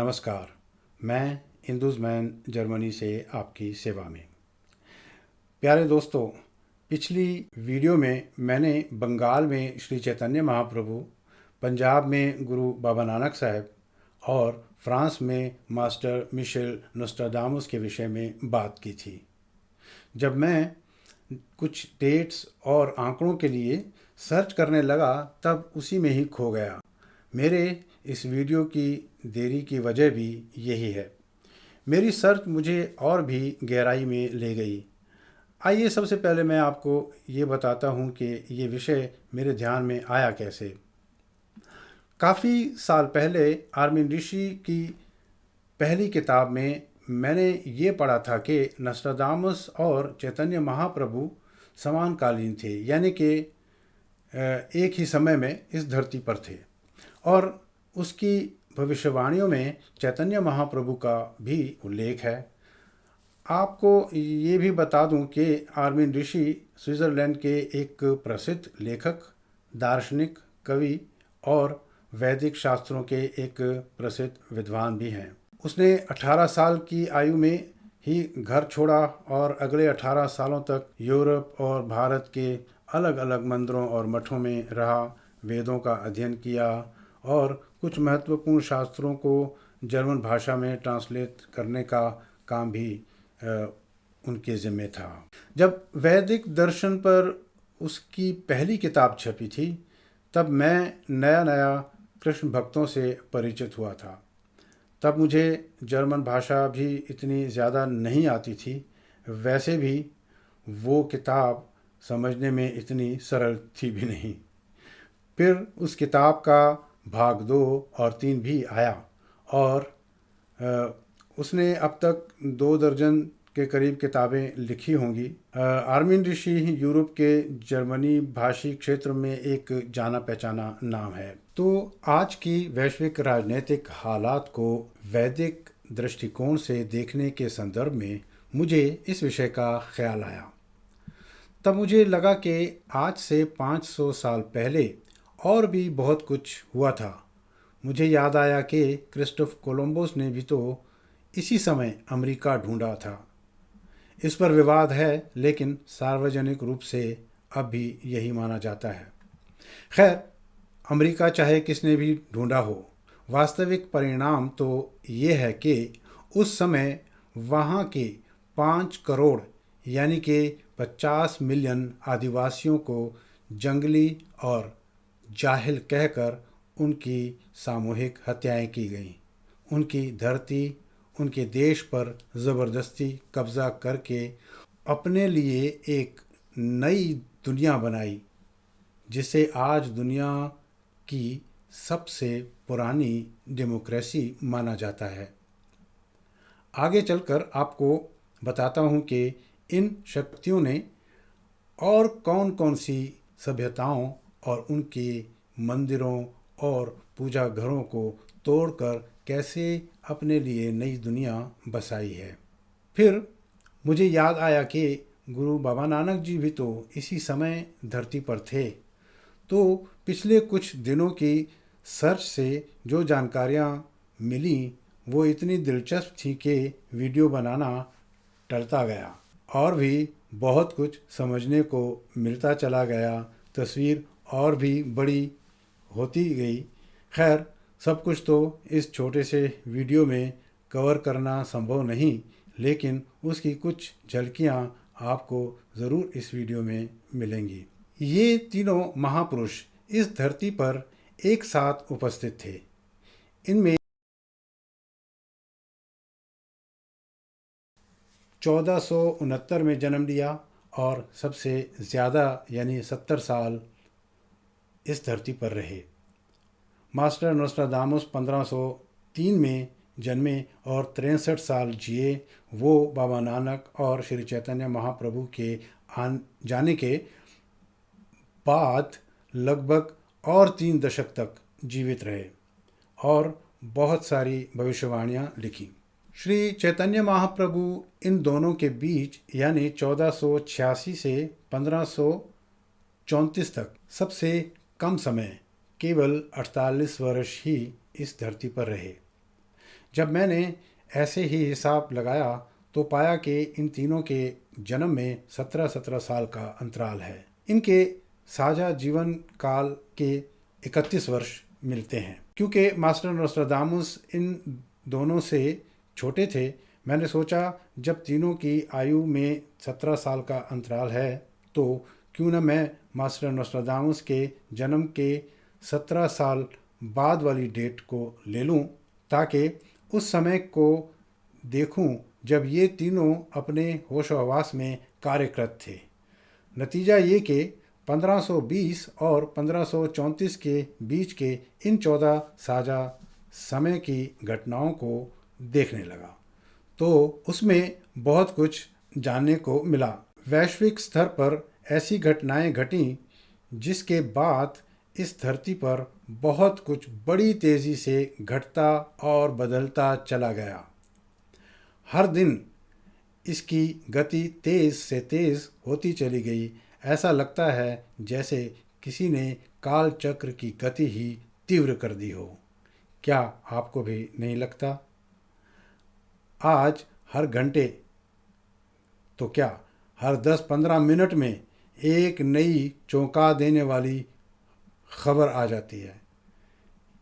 नमस्कार। मैं इंदुज़ man Germany से आपकी सेवा में। प्यारे दोस्तों, पिछली वीडियो में मैंने बंगाल में श्री चैतन्य महाप्रभु, पंजाब में गुरु बाबा नानक साहब और फ्रांस में मास्टर मिशेल नोस्ट्राडामुस के विषय में बात की थी। जब मैं कुछ डेट्स और आंकड़ों के लिए सर्च करने लगा तब उसी में ही खो गया। मेरे इस वीडियो की देरी की वजह भी यही है। मेरी सर्च मुझे और भी गहराई में ले गई। आइए सबसे पहले मैं आपको ये बताता हूँ कि ये विषय मेरे ध्यान में आया कैसे। काफ़ी साल पहले आर्मिन ऋषि की पहली किताब में मैंने ये पढ़ा था कि नोस्ट्राडामुस और चैतन्य महाप्रभु समानकालीन थे, यानी कि एक ही समय में इस धरती पर थे। और उसकी भविष्यवाणियों में चैतन्य महाप्रभु का भी उल्लेख है। आपको ये भी बता दूं कि आर्मिन ऋषि स्विट्ज़रलैंड के एक प्रसिद्ध लेखक, दार्शनिक, कवि और वैदिक शास्त्रों के एक प्रसिद्ध विद्वान भी हैं। उसने 18 साल की आयु में ही घर छोड़ा और अगले 18 सालों तक यूरोप और भारत के अलग अलग मंदिरों और मठों में रहा, वेदों का अध्ययन किया और कुछ महत्वपूर्ण शास्त्रों को जर्मन भाषा में ट्रांसलेट करने का काम भी उनके ज़िम्मे था। जब वैदिक दर्शन पर उसकी पहली किताब छपी थी तब मैं नया नया कृष्ण भक्तों से परिचित हुआ था। तब मुझे जर्मन भाषा भी इतनी ज़्यादा नहीं आती थी। वैसे भी वो किताब समझने में इतनी सरल थी भी नहीं। फिर उस किताब का भाग 2 और 3 भी आया और उसने अब तक 2 दर्जन के करीब किताबें लिखी होंगी। आर्मिन ऋषि यूरोप के जर्मनी भाषी क्षेत्र में एक जाना पहचाना नाम है। तो आज की वैश्विक राजनीतिक हालात को वैदिक दृष्टिकोण से देखने के संदर्भ में मुझे इस विषय का ख्याल आया। तब मुझे लगा कि आज से 500 साल पहले और भी बहुत कुछ हुआ था। मुझे याद आया कि क्रिस्टोफ कोलंबस ने भी तो इसी समय अमेरिका ढूंढा था। इस पर विवाद है, लेकिन सार्वजनिक रूप से अब भी यही माना जाता है। खैर, अमेरिका चाहे किसने भी ढूंढा हो, वास्तविक परिणाम तो ये है कि उस समय वहाँ के 5 करोड़ यानी कि 50 मिलियन आदिवासियों को जंगली और जाहिल कहकर उनकी सामूहिक हत्याएं की गईं। उनकी धरती, उनके देश पर ज़बरदस्ती कब्ज़ा करके अपने लिए एक नई दुनिया बनाई, जिसे आज दुनिया की सबसे पुरानी डेमोक्रेसी माना जाता है। आगे चलकर आपको बताता हूँ कि इन शक्तियों ने और कौन कौन सी सभ्यताओं और उनके मंदिरों और पूजा घरों को तोड़कर कैसे अपने लिए नई दुनिया बसाई है। फिर मुझे याद आया कि गुरु बाबा नानक जी भी तो इसी समय धरती पर थे। तो पिछले कुछ दिनों की सर्च से जो जानकारियाँ मिली वो इतनी दिलचस्प थी कि वीडियो बनाना टलता गया और भी बहुत कुछ समझने को मिलता चला गया। तस्वीर और भी बड़ी होती गई। खैर, सब कुछ तो इस छोटे से वीडियो में कवर करना संभव नहीं, लेकिन उसकी कुछ झलकियाँ आपको ज़रूर इस वीडियो में मिलेंगी। ये तीनों महापुरुष इस धरती पर एक साथ उपस्थित थे। इनमें 1469 में जन्म लिया और सबसे ज़्यादा यानी 70 साल इस धरती पर रहे। मास्टर नोस्ट्राडामुस 1503 में जन्मे और 63 साल जिए। वो बाबा नानक और श्री चैतन्य महाप्रभु के जाने के बाद लगभग और 3 दशक तक जीवित रहे और बहुत सारी भविष्यवाणियाँ लिखी। श्री चैतन्य महाप्रभु इन दोनों के बीच यानी 1486 से 1534 तक सबसे कम समय केवल 48 वर्ष ही इस धरती पर रहे। जब मैंने ऐसे ही हिसाब लगाया तो पाया कि इन तीनों के जन्म में 17-17 साल का अंतराल है। इनके साझा जीवन काल के 31 वर्ष मिलते हैं। क्योंकि मास्टर नोस्ट्राडामुस इन दोनों से छोटे थे, मैंने सोचा जब तीनों की आयु में 17 साल का अंतराल है तो क्यों न मैं मास्टर नोस्ट्राडामुस के जन्म के 17 साल बाद वाली डेट को ले लूं, ताकि उस समय को देखूं जब ये तीनों अपने होश हवास में कार्यरत थे। नतीजा ये कि 1520 और 1534 के बीच के इन 14 साझा समय की घटनाओं को देखने लगा तो उसमें बहुत कुछ जानने को मिला। वैश्विक स्तर पर ऐसी घटनाएं घटीं जिसके बाद इस धरती पर बहुत कुछ बड़ी तेज़ी से घटता और बदलता चला गया। हर दिन इसकी गति तेज़ से तेज़ होती चली गई। ऐसा लगता है जैसे किसी ने काल चक्र की गति ही तीव्र कर दी हो। क्या आपको भी नहीं लगता? आज हर घंटे तो क्या हर 10-15 मिनट में एक नई चौंका देने वाली खबर आ जाती है।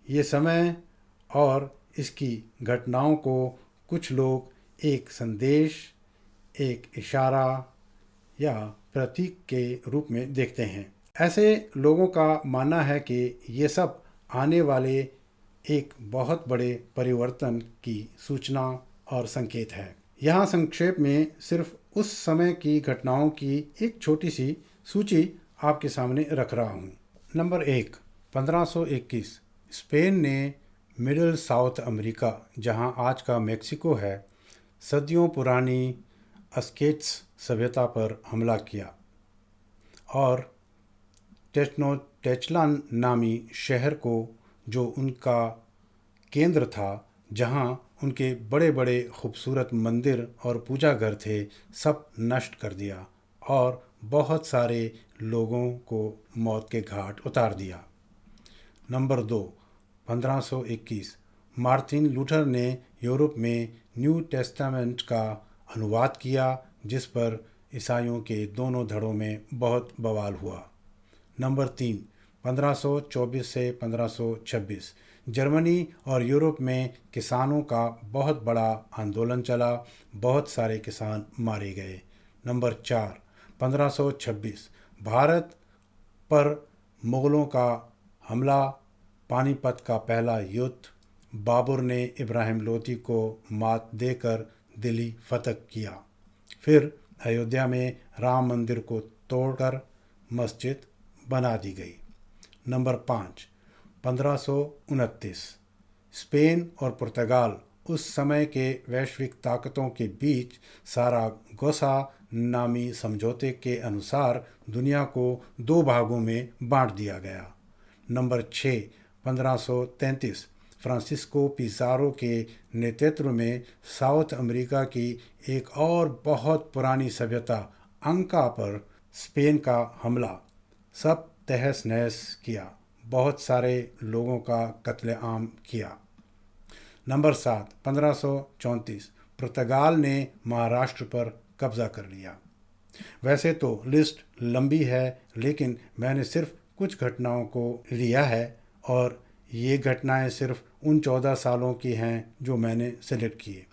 ये समय और इसकी घटनाओं को कुछ लोग एक संदेश, एक इशारा या प्रतीक के रूप में देखते हैं। ऐसे लोगों का मानना है कि ये सब आने वाले एक बहुत बड़े परिवर्तन की सूचना और संकेत है। यहाँ संक्षेप में सिर्फ उस समय की घटनाओं की एक छोटी सी सूची आपके सामने रख रहा हूँ। नंबर 1, 1521 स्पेन ने मिडिल साउथ अमेरिका, जहाँ आज का मेक्सिको है, सदियों पुरानी अस्केट्स सभ्यता पर हमला किया और टेचनोटेचलान नामी शहर को, जो उनका केंद्र था, जहाँ उनके बड़े बड़े खूबसूरत मंदिर और पूजा घर थे, सब नष्ट कर दिया और बहुत सारे लोगों को मौत के घाट उतार दिया। नंबर 2, 1521 मार्टिन लूथर ने यूरोप में न्यू टेस्टामेंट का अनुवाद किया, जिस पर ईसाइयों के दोनों धड़ों में बहुत बवाल हुआ। नंबर 3, 1524 से 1526 जर्मनी और यूरोप में किसानों का बहुत बड़ा आंदोलन चला, बहुत सारे किसान मारे गए। नंबर 4, 1526 भारत पर मुग़लों का हमला, पानीपत का पहला युद्ध, बाबर ने इब्राहिम लोदी को मात देकर दिल्ली फतह किया। फिर अयोध्या में राम मंदिर को तोड़कर मस्जिद बना दी गई। नंबर 5, 1529 स्पेन और पुर्तगाल उस समय के वैश्विक ताकतों के बीच सारागोसा नामी समझौते के अनुसार दुनिया को 2 भागों में बांट दिया गया। नंबर 6, 1533 फ्रांसिस्को पिज़ारो के नेतृत्व में साउथ अमेरिका की एक और बहुत पुरानी सभ्यता अंका पर स्पेन का हमला, सब तहस नहस किया, बहुत सारे लोगों का कत्लेआम किया। नंबर 7, 1534 पुर्तगाल ने महाराष्ट्र पर कब्जा कर लिया। वैसे तो लिस्ट लंबी है, लेकिन मैंने सिर्फ कुछ घटनाओं को लिया है और ये घटनाएं सिर्फ उन 14 सालों की हैं जो मैंने सेलेक्ट किए।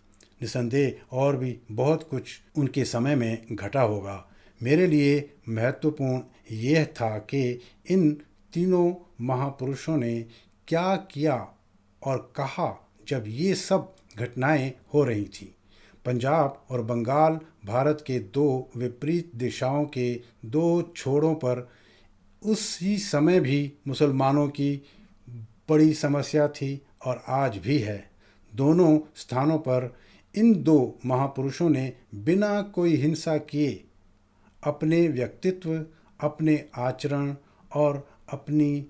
निसंदेह और भी बहुत कुछ उनके समय में घटा होगा। मेरे लिए महत्वपूर्ण यह था कि इन तीनों महापुरुषों ने क्या किया और कहा जब ये सब घटनाएं हो रही थीं। पंजाब और बंगाल भारत के 2 विपरीत दिशाओं के 2 छोरों पर उसी समय भी मुसलमानों की बड़ी समस्या थी और आज भी है। दोनों स्थानों पर इन 2 महापुरुषों ने बिना कोई हिंसा किए अपने व्यक्तित्व, अपने आचरण और अपनी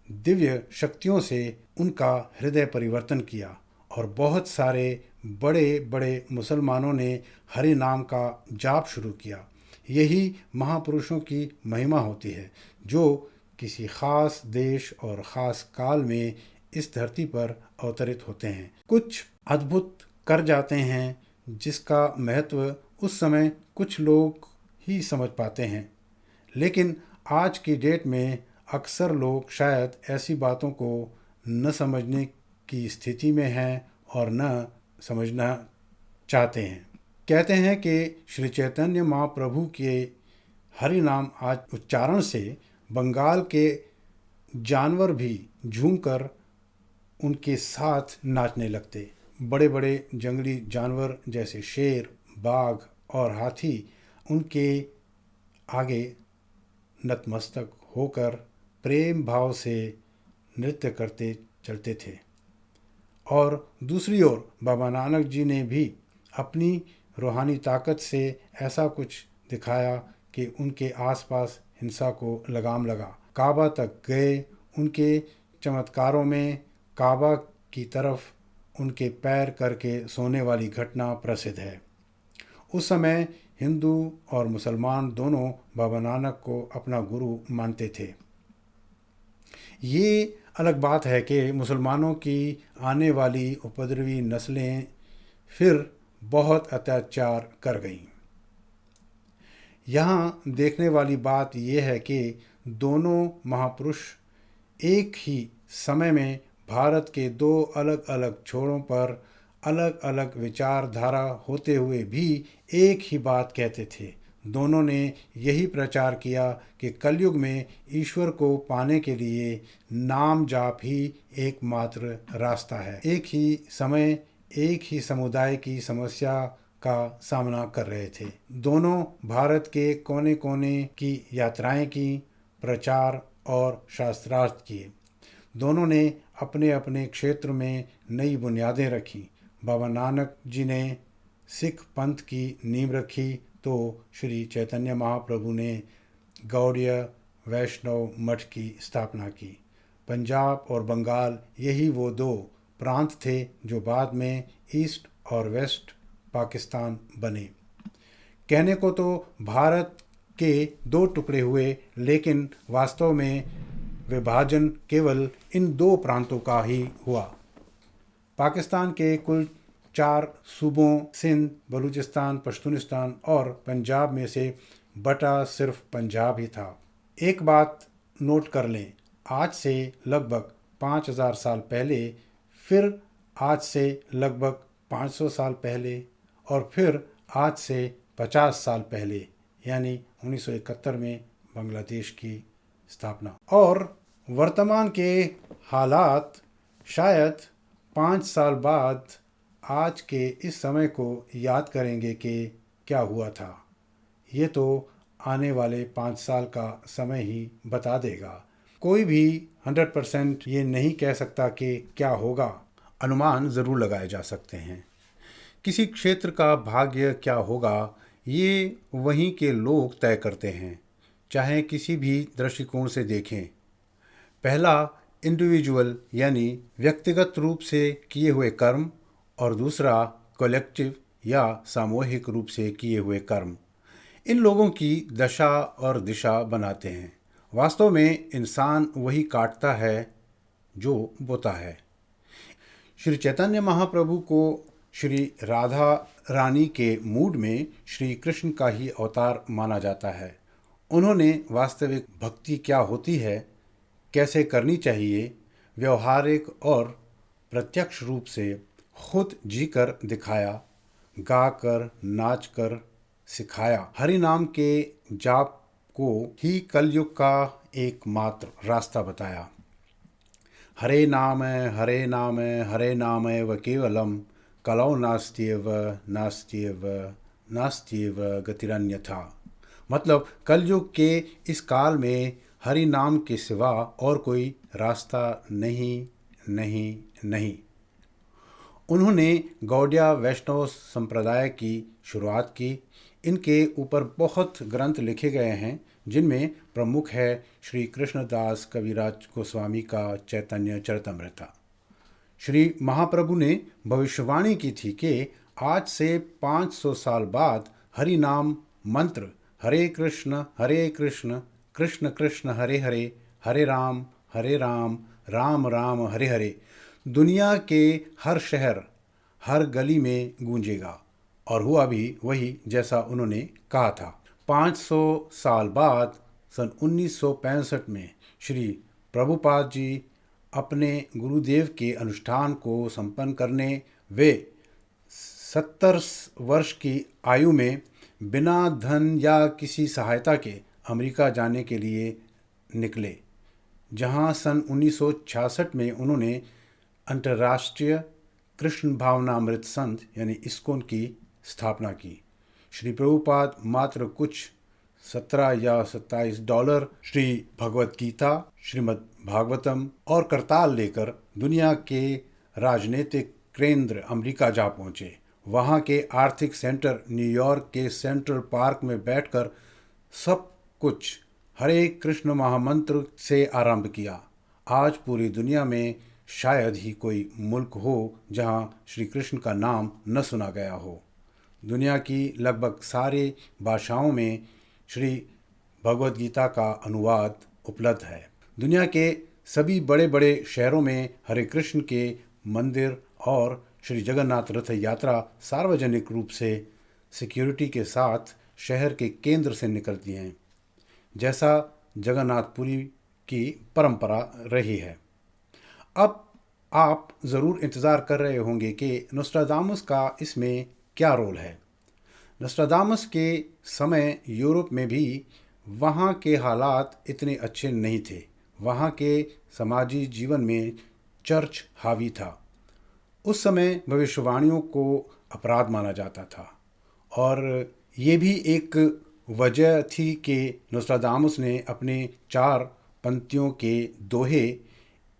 दिव्य शक्तियों से उनका हृदय परिवर्तन किया और बहुत सारे बड़े बड़े मुसलमानों ने हरि नाम का जाप शुरू किया। यही महापुरुषों की महिमा होती है, जो किसी ख़ास देश और ख़ास काल में इस धरती पर अवतरित होते हैं। कुछ अद्भुत कर जाते हैं जिसका महत्व उस समय कुछ लोग ही समझ पाते हैं, लेकिन आज की डेट में अक्सर लोग शायद ऐसी बातों को न समझने की स्थिति में हैं और न समझना चाहते हैं। कहते हैं कि श्री चैतन्य महाप्रभु के हरि नाम आज उच्चारण से बंगाल के जानवर भी झूमकर उनके साथ नाचने लगते। बड़े बड़े जंगली जानवर जैसे शेर, बाघ और हाथी उनके आगे नतमस्तक होकर प्रेम भाव से नृत्य करते चलते थे। और दूसरी ओर बाबा नानक जी ने भी अपनी रूहानी ताकत से ऐसा कुछ दिखाया कि उनके आसपास हिंसा को लगाम लगा। काबा तक गए। उनके चमत्कारों में काबा की तरफ उनके पैर करके सोने वाली घटना प्रसिद्ध है। उस समय हिंदू और मुसलमान दोनों बाबा नानक को अपना गुरु मानते थे। ये अलग बात है कि मुसलमानों की आने वाली उपद्रवी नस्लें फिर बहुत अत्याचार कर गईं। यहाँ देखने वाली बात यह है कि दोनों महापुरुष एक ही समय में भारत के दो अलग अलग छोरों पर अलग अलग विचारधारा होते हुए भी एक ही बात कहते थे। दोनों ने यही प्रचार किया कि कलयुग में ईश्वर को पाने के लिए नाम जाप ही एकमात्र रास्ता है। एक ही समय एक ही समुदाय की समस्या का सामना कर रहे थे। दोनों भारत के कोने कोने की यात्राएं की, प्रचार और शास्त्रार्थ किए। दोनों ने अपने अपने क्षेत्र में नई बुनियादें रखी। बाबा नानक जी ने सिख पंथ की नींव रखी तो श्री चैतन्य महाप्रभु ने गौड़ीय वैष्णव मठ की स्थापना की। पंजाब और बंगाल यही वो दो प्रांत थे जो बाद में ईस्ट और वेस्ट पाकिस्तान बने। कहने को तो भारत के दो टुकड़े हुए, लेकिन वास्तव में विभाजन केवल इन दो प्रांतों का ही हुआ। पाकिस्तान के कुल 4 सूबों सिंध, बलूचिस्तान, पश्तूनिस्तान और पंजाब में से बटा सिर्फ पंजाब ही था। एक बात नोट कर लें, आज से लगभग 5000 साल पहले, फिर आज से लगभग 500 साल पहले और फिर आज से 50 साल पहले यानी 1971 में बांग्लादेश की स्थापना। और वर्तमान के हालात शायद 5 साल बाद आज के इस समय को याद करेंगे कि क्या हुआ था। ये तो आने वाले 5 साल का समय ही बता देगा। कोई भी 100% ये नहीं कह सकता कि क्या होगा। अनुमान ज़रूर लगाए जा सकते हैं। किसी क्षेत्र का भाग्य क्या होगा ये वहीं के लोग तय करते हैं, चाहे किसी भी दृष्टिकोण से देखें। पहला इंडिविजुअल यानी व्यक्तिगत रूप से किए हुए कर्म और दूसरा कलेक्टिव या सामूहिक रूप से किए हुए कर्म इन लोगों की दशा और दिशा बनाते हैं। वास्तव में इंसान वही काटता है जो बोता है। श्री चैतन्य महाप्रभु को श्री राधा रानी के मूड में श्री कृष्ण का ही अवतार माना जाता है। उन्होंने वास्तविक भक्ति क्या होती है, कैसे करनी चाहिए, व्यवहारिक और प्रत्यक्ष रूप से खुद जीकर दिखाया, गाकर नाचकर सिखाया। हरि नाम के जाप को ही कलयुग का एकमात्र रास्ता बताया। हरे नाम हरे नाम हरे नाम व केवलम कलौ नास्त्येव नास्त्येव नास्त्येव गतिरन्यथा। मतलब कलयुग के इस काल में हरि नाम के सिवा और कोई रास्ता नहीं नहीं नहीं। उन्होंने गौड़िया वैष्णव संप्रदाय की शुरुआत की। इनके ऊपर बहुत ग्रंथ लिखे गए हैं, जिनमें प्रमुख है श्री कृष्णदास कविराज गोस्वामी का चैतन्य चरितमृत। श्री महाप्रभु ने भविष्यवाणी की थी कि आज से 500 साल बाद हरि नाम मंत्र हरे कृष्ण कृष्ण कृष्ण हरे हरे, हरे राम राम राम हरे हरे दुनिया के हर शहर, हर गली में गूंजेगा। और हुआ भी वही जैसा उन्होंने कहा था। 500 साल बाद सन 1965 में श्री प्रभुपाद जी अपने गुरुदेव के अनुष्ठान को संपन्न करने वे 70 वर्ष की आयु में बिना धन या किसी सहायता के अमेरिका जाने के लिए निकले, जहां सन 1966 में उन्होंने अंतर्राष्ट्रीय कृष्ण भावनामृत संघ यानी इस्कॉन की स्थापना की। श्री प्रभुपाद मात्र कुछ 17 या $27 श्री भगवत गीता, श्रीमद् भागवतम और करताल लेकर दुनिया के राजनीतिक केंद्र अमेरिका जा पहुंचे। वहां के आर्थिक सेंटर न्यूयॉर्क के सेंट्रल पार्क में बैठकर सब कुछ हरे कृष्ण महामंत्र से आरंभ किया। आज पूरी दुनिया में शायद ही कोई मुल्क हो जहां श्री कृष्ण का नाम न सुना गया हो। दुनिया की लगभग सारी भाषाओं में श्री भगवद गीता का अनुवाद उपलब्ध है। दुनिया के सभी बड़े बड़े शहरों में हरे कृष्ण के मंदिर और श्री जगन्नाथ रथ यात्रा सार्वजनिक रूप से सिक्योरिटी के साथ शहर के केंद्र से निकलती हैं, जैसा जगन्नाथपुरी की परंपरा रही है। अब आप ज़रूर इंतज़ार कर रहे होंगे कि नोस्ट्राडामस का इसमें क्या रोल है। नोस्ट्राडामस के समय यूरोप में भी वहाँ के हालात इतने अच्छे नहीं थे। वहाँ के समाजी जीवन में चर्च हावी था। उस समय भविष्यवाणियों को अपराध माना जाता था और ये भी एक वजह थी कि नोस्ट्राडामस ने अपने 4 पंक्तियों के दोहे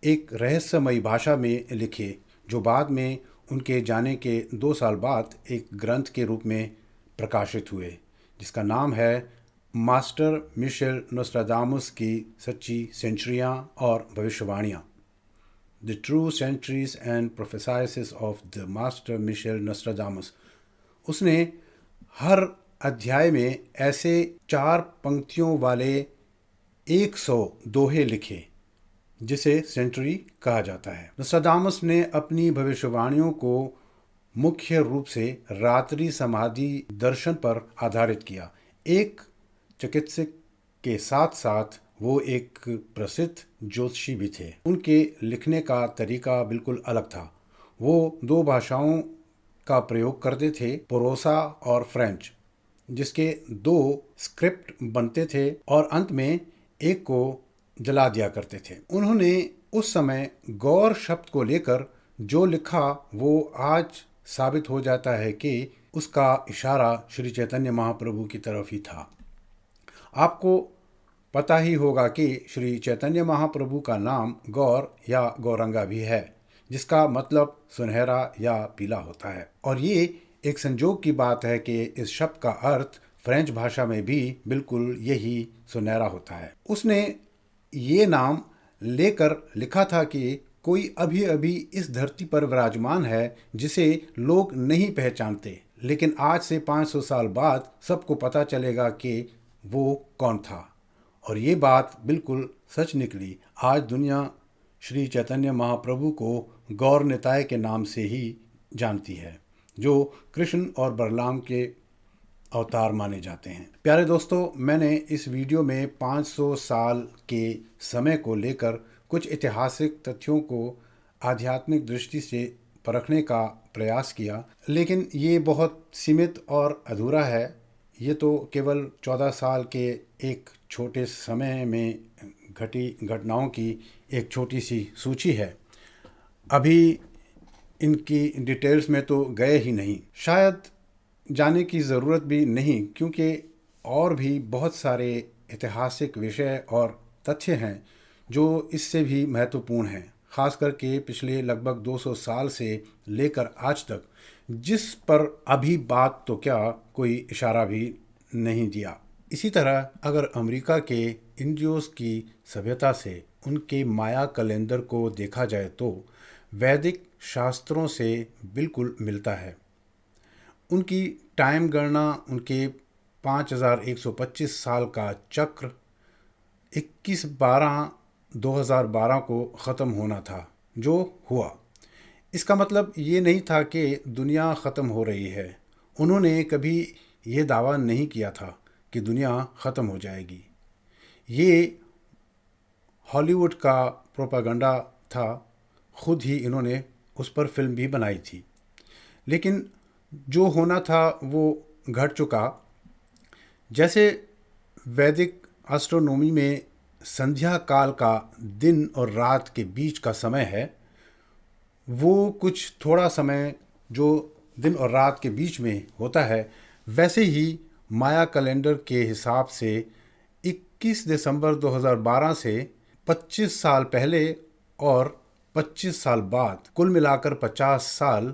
एक रहस्यमयी भाषा में लिखे, जो बाद में उनके जाने के 2 साल बाद एक ग्रंथ के रूप में प्रकाशित हुए, जिसका नाम है मास्टर मिशेल नोस्ट्राडामस की सच्ची सेंचुरियाँ और भविष्यवाणियाँ, the true centuries and prophecies of the master Michel Nostradamus. उसने हर अध्याय में ऐसे 4 पंक्तियों वाले 100 दोहे लिखे, जिसे सेंचुरी कहा जाता है। नोस्ट्राडामस ने अपनी भविष्यवाणियों को मुख्य रूप से रात्रि समाधि दर्शन पर आधारित किया। एक चिकित्सक के साथ साथ वो एक प्रसिद्ध ज्योतिषी भी थे। उनके लिखने का तरीका बिल्कुल अलग था। वो 2 भाषाओं का प्रयोग करते थे, प्रोसा और फ्रेंच, जिसके 2 स्क्रिप्ट बनते थे और अंत में एक को जला दिया करते थे। उन्होंने उस समय गौर शब्द को लेकर जो लिखा वो आज साबित हो जाता है कि उसका इशारा श्री चैतन्य महाप्रभु की तरफ ही था। आपको पता ही होगा कि श्री चैतन्य महाप्रभु का नाम गौर या गौरंगा भी है, जिसका मतलब सुनहरा या पीला होता है। और ये एक संजोग की बात है कि इस शब्द का अर्थ फ्रेंच भाषा में भी बिल्कुल यही सुनहरा होता है। उसने ये नाम लेकर लिखा था कि कोई अभी अभी इस धरती पर विराजमान है जिसे लोग नहीं पहचानते, लेकिन आज से 500 साल बाद सबको पता चलेगा कि वो कौन था। और ये बात बिल्कुल सच निकली। आज दुनिया श्री चैतन्य महाप्रभु को गौर निताय के नाम से ही जानती है, जो कृष्ण और बलराम के अवतार माने जाते हैं। प्यारे दोस्तों, मैंने इस वीडियो में 500 साल के समय को लेकर कुछ ऐतिहासिक तथ्यों को आध्यात्मिक दृष्टि से परखने का प्रयास किया, लेकिन ये बहुत सीमित और अधूरा है। ये तो केवल 14 साल के एक छोटे समय में घटी घटनाओं की एक छोटी सी सूची है। अभी इनकी डिटेल्स में तो गए ही नहीं, शायद जाने की ज़रूरत भी नहीं, क्योंकि और भी बहुत सारे ऐतिहासिक विषय और तथ्य हैं जो इससे भी महत्वपूर्ण हैं, ख़ास करके पिछले लगभग 200 साल से लेकर आज तक, जिस पर अभी बात तो क्या कोई इशारा भी नहीं दिया। इसी तरह अगर अमेरिका के इंडियोस की सभ्यता से उनके माया कैलेंडर को देखा जाए तो वैदिक शास्त्रों से बिल्कुल मिलता है। उनकी टाइम गणना उनके 5125 साल का चक्र 21/12 2012 को ख़त्म होना था, जो हुआ। इसका मतलब ये नहीं था कि दुनिया ख़त्म हो रही है। उन्होंने कभी ये दावा नहीं किया था कि दुनिया ख़त्म हो जाएगी। ये हॉलीवुड का प्रोपागंडा था। खुद ही इन्होंने उस पर फिल्म भी बनाई थी। लेकिन जो होना था वो घट चुका। जैसे वैदिक एस्ट्रोनॉमी में संध्या काल का दिन और रात के बीच का समय है, वो कुछ थोड़ा समय जो दिन और रात के बीच में होता है, वैसे ही माया कैलेंडर के हिसाब से 21 दिसंबर 2012 से 25 साल पहले और 25 साल बाद, कुल मिलाकर 50 साल,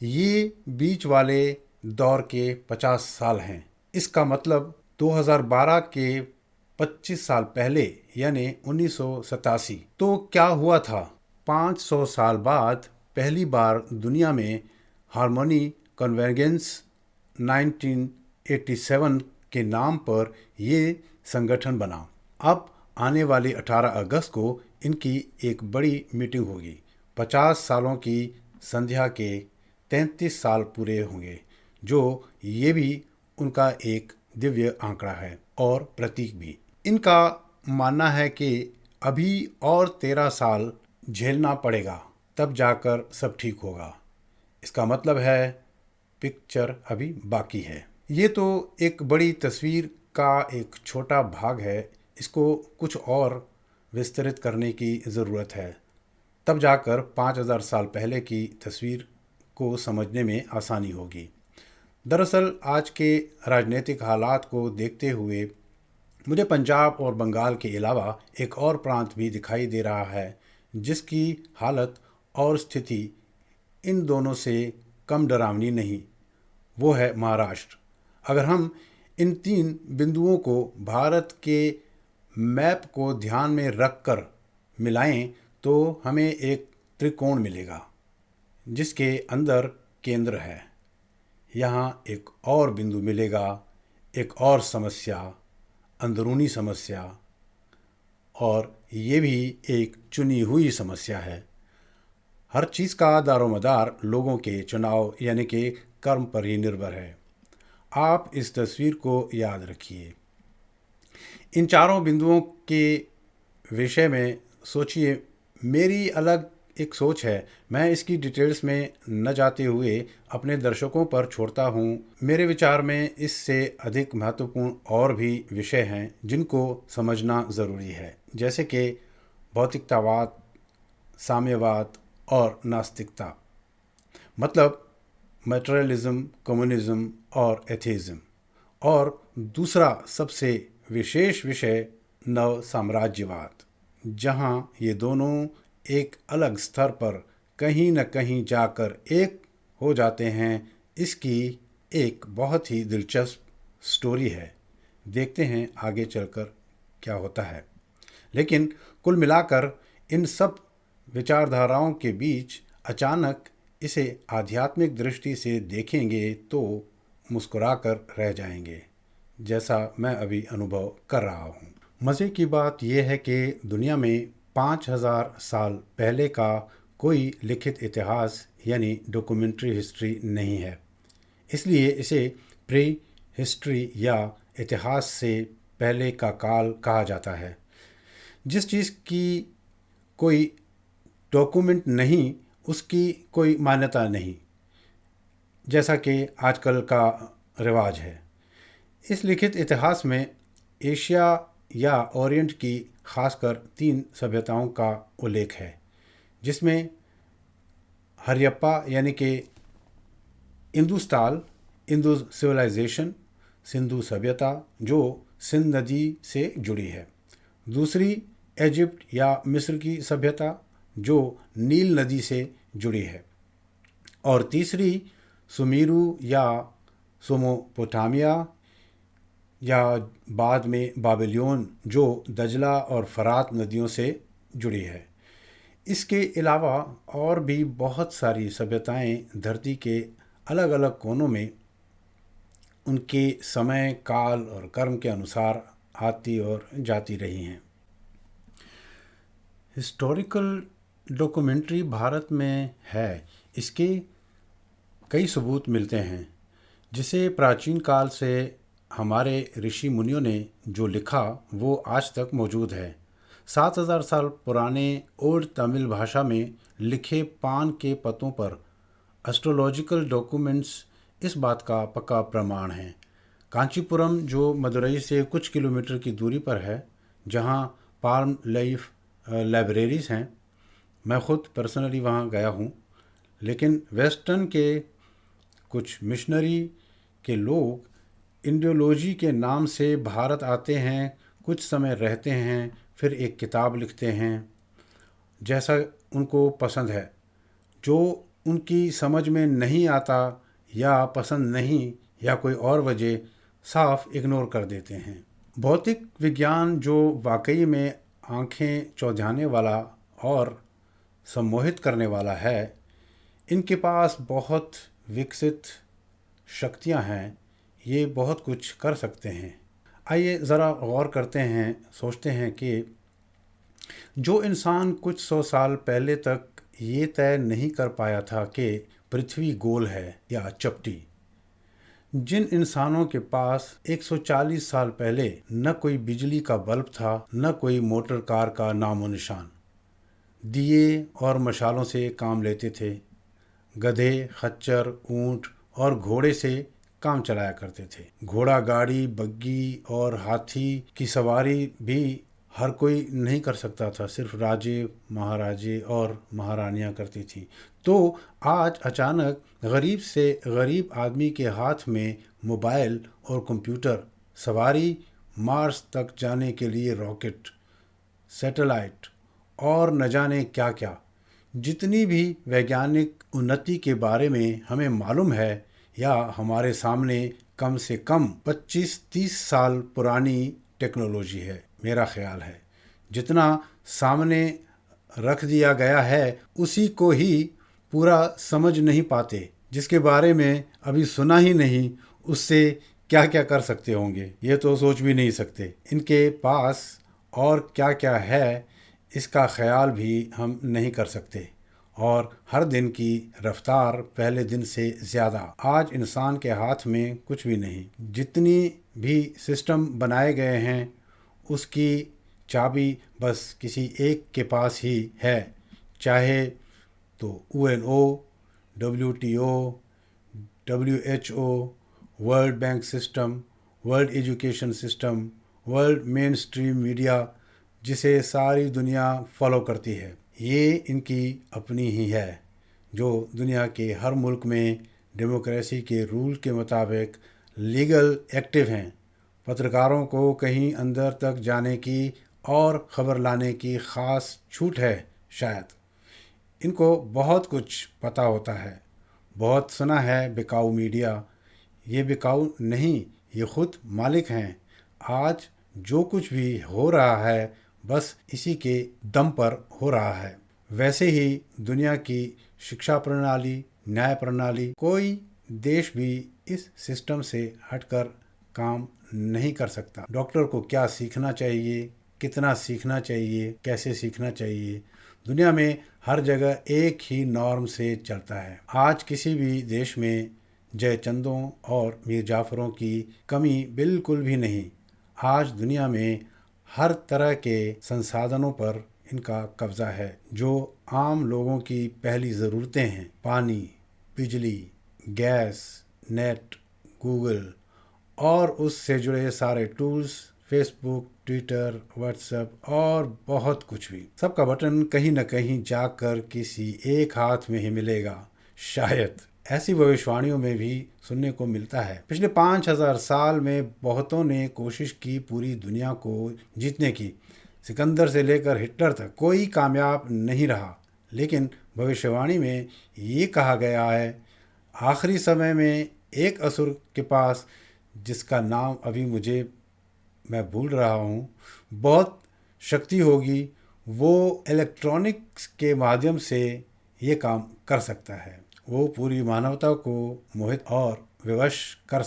ये बीच वाले दौर के 50 साल हैं। इसका मतलब 2012 के 25 साल पहले यानी 1987। तो क्या हुआ था? 500 साल बाद पहली बार दुनिया में हार्मोनी कन्वर्जेंस 1987 के नाम पर ये संगठन बना। अब आने वाली 18 अगस्त को इनकी एक बड़ी मीटिंग होगी। 50 सालों की संध्या के 33 साल पूरे होंगे, जो ये भी उनका एक दिव्य आंकड़ा है और प्रतीक भी। इनका मानना है कि अभी और 13 साल झेलना पड़ेगा, तब जाकर सब ठीक होगा। इसका मतलब है पिक्चर अभी बाकी है। ये तो एक बड़ी तस्वीर का एक छोटा भाग है। इसको कुछ और विस्तृत करने की ज़रूरत है, तब जाकर 5000 साल पहले की तस्वीर को समझने में आसानी होगी। दरअसल आज के राजनीतिक हालात को देखते हुए मुझे पंजाब और बंगाल के अलावा एक और प्रांत भी दिखाई दे रहा है जिसकी हालत और स्थिति इन दोनों से कम डरावनी नहीं। वो है महाराष्ट्र। अगर हम इन 3 बिंदुओं को भारत के मैप को ध्यान में रखकर मिलाएं तो हमें एक त्रिकोण मिलेगा जिसके अंदर केंद्र है। यहाँ एक और बिंदु मिलेगा, एक और समस्या, अंदरूनी समस्या, और ये भी एक चुनी हुई समस्या है। हर चीज़ का दारोमदार लोगों के चुनाव यानी कि कर्म पर ही निर्भर है। आप इस तस्वीर को याद रखिए। इन चारों बिंदुओं के विषय में सोचिए। मेरी अलग एक सोच है। मैं इसकी डिटेल्स में न जाते हुए अपने दर्शकों पर छोड़ता हूँ। मेरे विचार में इससे अधिक महत्वपूर्ण और भी विषय हैं जिनको समझना ज़रूरी है, जैसे कि भौतिकतावाद, साम्यवाद और नास्तिकता, मतलब मटेरियलिज्म, कम्युनिज्म और एथेइज्म। और दूसरा सबसे विशेष विषय नव साम्राज्यवाद, जहाँ ये दोनों एक अलग स्तर पर कहीं न कहीं जाकर एक हो जाते हैं। इसकी एक बहुत ही दिलचस्प स्टोरी है। देखते हैं आगे चलकर क्या होता है। लेकिन कुल मिलाकर इन सब विचारधाराओं के बीच अचानक इसे आध्यात्मिक दृष्टि से देखेंगे तो मुस्कुराकर रह जाएंगे, जैसा मैं अभी अनुभव कर रहा हूँ। मज़े की बात यह है कि दुनिया में 5000 साल पहले का कोई लिखित इतिहास यानी डॉक्यूमेंट्री हिस्ट्री नहीं है। इसलिए इसे प्री हिस्ट्री या इतिहास से पहले का काल कहा जाता है। जिस चीज़ की कोई डॉक्यूमेंट नहीं, उसकी कोई मान्यता नहीं, जैसा कि आजकल का रिवाज है। इस लिखित इतिहास में एशिया या ओरिएंट की खासकर 3 सभ्यताओं का उल्लेख है, जिसमें हरियप्पा यानी कि इंदुस्ताल, इंदुज सिविलाइजेशन, सिंधु सभ्यता जो सिंध नदी से जुड़ी है। दूसरी इजिप्ट या मिस्र की सभ्यता जो नील नदी से जुड़ी है। और तीसरी सुमेरु या सोमोपोटामिया या बाद में बाबिलोन जो दजला और फरात नदियों से जुड़ी है। इसके अलावा और भी बहुत सारी सभ्यताएं धरती के अलग अलग कोनों में उनके समय, काल और कर्म के अनुसार आती और जाती रही हैं। हिस्टोरिकल डॉक्यूमेंट्री भारत में है, इसके कई सबूत मिलते हैं। जिसे प्राचीन काल से हमारे ऋषि मुनियों ने जो लिखा वो आज तक मौजूद है। 7,000 साल पुराने ओल्ड तमिल भाषा में लिखे पान के पत्तों पर एस्ट्रोलॉजिकल डॉक्यूमेंट्स इस बात का पक्का प्रमाण हैं। कांचीपुरम जो मदुरई से कुछ किलोमीटर की दूरी पर है, जहां पाल्म लीफ लाइब्रेरीज हैं, मैं खुद पर्सनली वहां गया हूं। लेकिन वेस्टर्न के कुछ मिशनरी के लोग इंडियोलॉजी के नाम से भारत आते हैं, कुछ समय रहते हैं, फिर एक किताब लिखते हैं जैसा उनको पसंद है। जो उनकी समझ में नहीं आता या पसंद नहीं या कोई और वजह, साफ इग्नोर कर देते हैं। भौतिक विज्ञान जो वाकई में आंखें चौंधियाने वाला और सम्मोहित करने वाला है, इनके पास बहुत विकसित शक्तियां हैं, ये बहुत कुछ कर सकते हैं। आइए ज़रा गौर करते हैं, सोचते हैं कि जो इंसान कुछ 100 साल पहले तक ये तय नहीं कर पाया था कि पृथ्वी गोल है या चपटी, जिन इंसानों के पास 140 साल पहले न कोई बिजली का बल्ब था, न कोई मोटर कार का नामो निशान, दिए और मशालों से काम लेते थे, गधे, खच्चर, ऊंट और घोड़े से काम चलाया करते थे। घोड़ा गाड़ी, बग्गी और हाथी की सवारी भी हर कोई नहीं कर सकता था, सिर्फ राजे, महाराजे और महारानियां करती थी। तो आज अचानक गरीब से गरीब आदमी के हाथ में मोबाइल और कंप्यूटर, सवारी, मार्स तक जाने के लिए रॉकेट, सैटेलाइट और न जाने क्या क्या, जितनी भी वैज्ञानिक उन्नति के बारे में हमें मालूम है या हमारे सामने कम से कम 25-30 साल पुरानी टेक्नोलॉजी है। मेरा ख्याल है जितना सामने रख दिया गया है उसी को ही पूरा समझ नहीं पाते। जिसके बारे में अभी सुना ही नहीं, उससे क्या क्या कर सकते होंगे ये तो सोच भी नहीं सकते। इनके पास और क्या क्या है इसका ख्याल भी हम नहीं कर सकते। और हर दिन की रफ्तार पहले दिन से ज़्यादा। आज इंसान के हाथ में कुछ भी नहीं। जितनी भी सिस्टम बनाए गए हैं उसकी चाबी बस किसी एक के पास ही है, चाहे तो UNO, WTO, WHO, world bank system, world education system, world main stream media, जिसे सारी दुनिया फॉलो करती है। ये इनकी अपनी ही है जो दुनिया के हर मुल्क में डेमोक्रेसी के रूल के मुताबिक लीगल एक्टिव हैं। पत्रकारों को कहीं अंदर तक जाने की और ख़बर लाने की ख़ास छूट है। शायद इनको बहुत कुछ पता होता है। बहुत सुना है बिकाऊ मीडिया। ये बिकाऊ नहीं, ये खुद मालिक हैं। आज जो कुछ भी हो रहा है बस इसी के दम पर हो रहा है। वैसे ही दुनिया की शिक्षा प्रणाली, न्याय प्रणाली, कोई देश भी इस सिस्टम से हटकर काम नहीं कर सकता। डॉक्टर को क्या सीखना चाहिए, कितना सीखना चाहिए, कैसे सीखना चाहिए, दुनिया में हर जगह एक ही नॉर्म से चलता है। आज किसी भी देश में जयचंदों और मीर जाफरों की कमी बिल्कुल भी नहीं। आज दुनिया में हर तरह के संसाधनों पर इनका कब्जा है। जो आम लोगों की पहली ज़रूरतें हैं, पानी, बिजली, गैस, नेट, गूगल और उससे जुड़े सारे टूल्स, फेसबुक, ट्विटर, व्हाट्सएप और बहुत कुछ भी, सबका बटन कहीं न कहीं जाकर किसी एक हाथ में ही मिलेगा। शायद ऐसी भविष्यवाणियों में भी सुनने को मिलता है। पिछले 5,000 साल में बहुतों ने कोशिश की पूरी दुनिया को जीतने की। सिकंदर से लेकर हिटलर तक कोई कामयाब नहीं रहा। लेकिन भविष्यवाणी में ये कहा गया है, आखिरी समय में एक असुर के पास, जिसका नाम अभी मैं भूल रहा हूँ, बहुत शक्ति होगी। वो इलेक्ट्रॉनिक्स के माध्यम से ये काम कर सकता है। वो पूरी मानवता को मोहित और विवश कर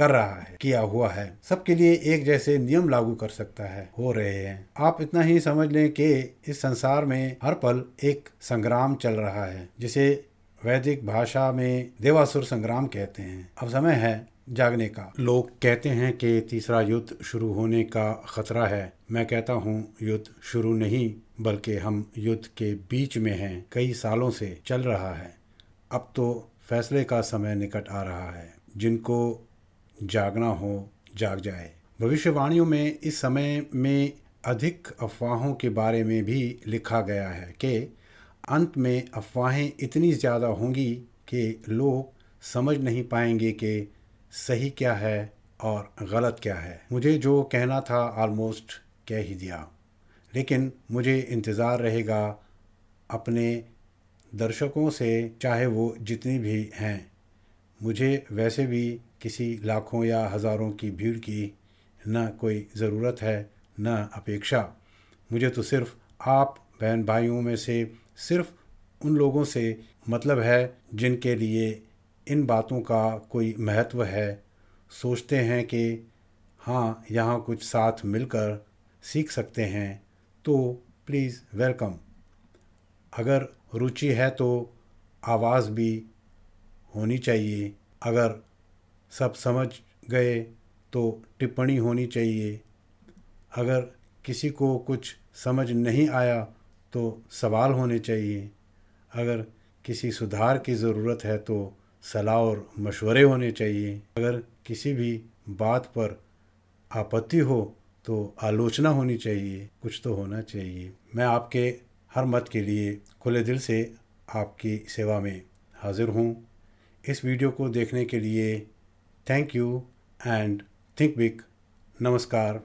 रहा है, किया हुआ है। सबके लिए एक जैसे नियम लागू कर सकता है, हो रहे हैं। आप इतना ही समझ लें कि इस संसार में हर पल एक संग्राम चल रहा है, जिसे वैदिक भाषा में देवासुर संग्राम कहते हैं। अब समय है जागने का। लोग कहते हैं कि तीसरा युद्ध शुरू होने का खतरा है। मैं कहता हूँ युद्ध शुरू नहीं, बल्कि हम युद्ध के बीच में हैं। कई सालों से चल रहा है। अब तो फैसले का समय निकट आ रहा है। जिनको जागना हो जाग जाए। भविष्यवाणियों में इस समय में अधिक अफवाहों के बारे में भी लिखा गया है कि अंत में अफवाहें इतनी ज़्यादा होंगी कि लोग समझ नहीं पाएंगे कि सही क्या है और गलत क्या है। मुझे जो कहना था ऑलमोस्ट कह ही दिया, लेकिन मुझे इंतज़ार रहेगा अपने दर्शकों से, चाहे वो जितनी भी हैं। मुझे वैसे भी किसी लाखों या हज़ारों की भीड़ की न कोई ज़रूरत है, न अपेक्षा। मुझे तो सिर्फ़ आप बहन भाइयों में से सिर्फ़ उन लोगों से मतलब है जिनके लिए इन बातों का कोई महत्व है, सोचते हैं कि हाँ, यहाँ कुछ साथ मिलकर सीख सकते हैं, तो प्लीज़ वेलकम। अगर रुचि है तो आवाज़ भी होनी चाहिए। अगर सब समझ गए तो टिप्पणी होनी चाहिए। अगर किसी को कुछ समझ नहीं आया तो सवाल होने चाहिए। अगर किसी सुधार की ज़रूरत है तो सलाह और मशवरे होने चाहिए। अगर किसी भी बात पर आपत्ति हो तो आलोचना होनी चाहिए। कुछ तो होना चाहिए। मैं आपके हर मत के लिए खुले दिल से आपकी सेवा में हाजिर हूँ। इस वीडियो को देखने के लिए thank you and think big. नमस्कार।